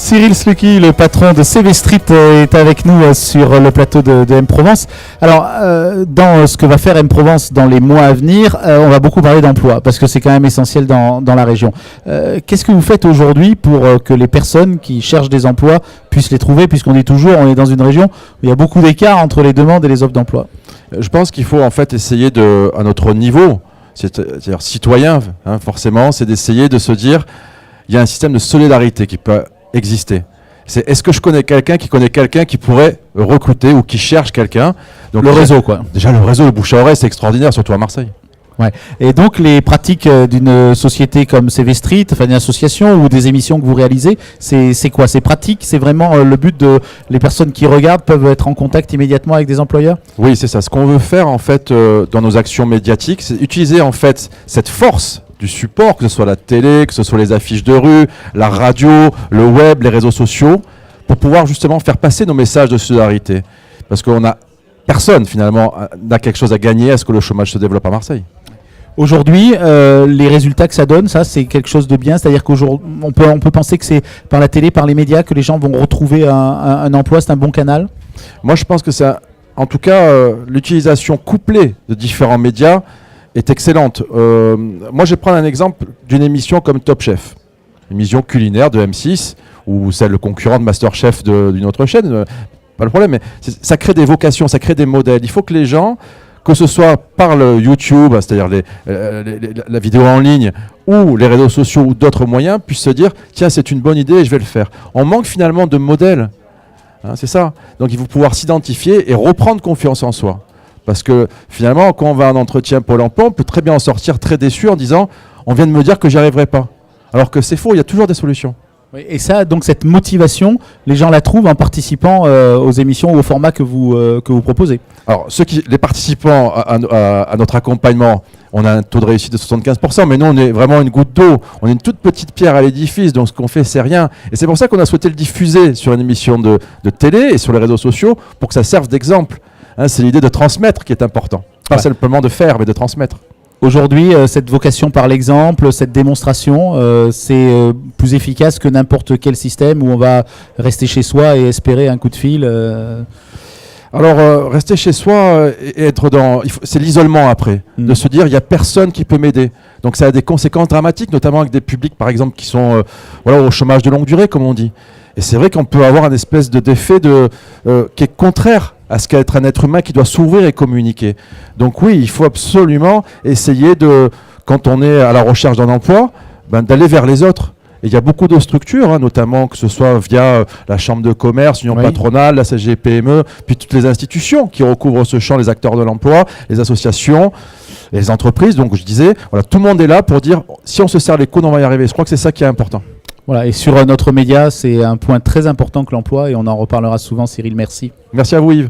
Cyril Slucky, le patron de CV Street, est avec nous sur le plateau de M-Provence. Alors, dans ce que va faire M-Provence dans les mois à venir, on va beaucoup parler d'emploi, parce que c'est quand même essentiel dans la région. Qu'est-ce que vous faites aujourd'hui pour que les personnes qui cherchent des emplois puissent les trouver, puisqu'on dit toujours, on est dans une région où il y a beaucoup d'écart entre les demandes et les offres d'emploi? Je pense qu'il faut en fait essayer à notre niveau, c'est-à-dire citoyen, hein, forcément, c'est d'essayer de se dire, il y a un système de solidarité qui peut exister. Est-ce que je connais quelqu'un qui pourrait recruter ou qui cherche quelqu'un? Donc le réseau, quoi. Déjà, le réseau, le bouche à oreille, c'est extraordinaire, surtout à Marseille. Ouais. Et donc les pratiques d'une société comme CV Street, enfin une association ou des émissions que vous réalisez, c'est quoi? C'est pratique? C'est vraiment le but de les personnes qui regardent peuvent être en contact immédiatement avec des employeurs? Oui, c'est ça. Ce qu'on veut faire en fait dans nos actions médiatiques, c'est utiliser en fait cette force du support, que ce soit la télé, que ce soit les affiches de rue, la radio, le web, les réseaux sociaux, pour pouvoir justement faire passer nos messages de solidarité. Parce qu'on a personne finalement n'a quelque chose à gagner à ce que le chômage se développe à Marseille. Aujourd'hui, les résultats que ça donne, ça c'est quelque chose de bien, c'est-à-dire qu'aujourd'hui on peut penser que c'est par la télé, par les médias que les gens vont retrouver un emploi, c'est un bon canal? Moi je pense que ça, en tout cas, l'utilisation couplée de différents médias est excellente. Moi je vais prendre un exemple d'une émission comme Top Chef, une émission culinaire de M6, ou celle concurrente Masterchef d'une autre chaîne, pas le problème, mais ça crée des vocations, ça crée des modèles. Il faut que les gens, que ce soit par le YouTube, c'est-à-dire la vidéo en ligne, ou les réseaux sociaux, ou d'autres moyens, puissent se dire « Tiens, c'est une bonne idée et je vais le faire ». On manque finalement de modèles, hein, c'est ça. Donc il faut pouvoir s'identifier et reprendre confiance en soi. Parce que finalement, quand on va à un entretien Pôle emploi, on peut très bien en sortir très déçu en disant « On vient de me dire que j'y arriverai pas ». Alors que c'est faux, il y a toujours des solutions. Oui, et ça, donc cette motivation, les gens la trouvent en participant aux émissions ou au format que vous proposez. Alors, les participants à notre accompagnement, on a un taux de réussite de 75%, mais nous, on est vraiment une goutte d'eau. On est une toute petite pierre à l'édifice, donc ce qu'on fait, c'est rien. Et c'est pour ça qu'on a souhaité le diffuser sur une émission de télé et sur les réseaux sociaux pour que ça serve d'exemple. Hein, c'est l'idée de transmettre qui est important. Pas simplement de faire, mais de transmettre. Aujourd'hui, cette vocation par l'exemple, cette démonstration, c'est plus efficace que n'importe quel système où on va rester chez soi et espérer un coup de fil. Alors, rester chez soi et être c'est l'isolement après, de se dire il n'y a personne qui peut m'aider. Donc ça a des conséquences dramatiques, notamment avec des publics par exemple qui sont au chômage de longue durée, comme on dit. Et c'est vrai qu'on peut avoir un espèce d'effet qui est contraire à ce qu'est être un être humain qui doit s'ouvrir et communiquer. Donc oui, il faut absolument essayer quand on est à la recherche d'un emploi, d'aller vers les autres. Et il y a beaucoup de structures, hein, notamment que ce soit via la Chambre de commerce, l'Union patronale, la CGPME, puis toutes les institutions qui recouvrent ce champ, les acteurs de l'emploi, les associations, les entreprises. Donc je disais, voilà, tout le monde est là pour dire, si on se serre les coudes, on va y arriver. Je crois que c'est ça qui est important. Voilà, et sur notre média, c'est un point très important que l'emploi, et on en reparlera souvent. Cyril, merci. Merci à vous Yves.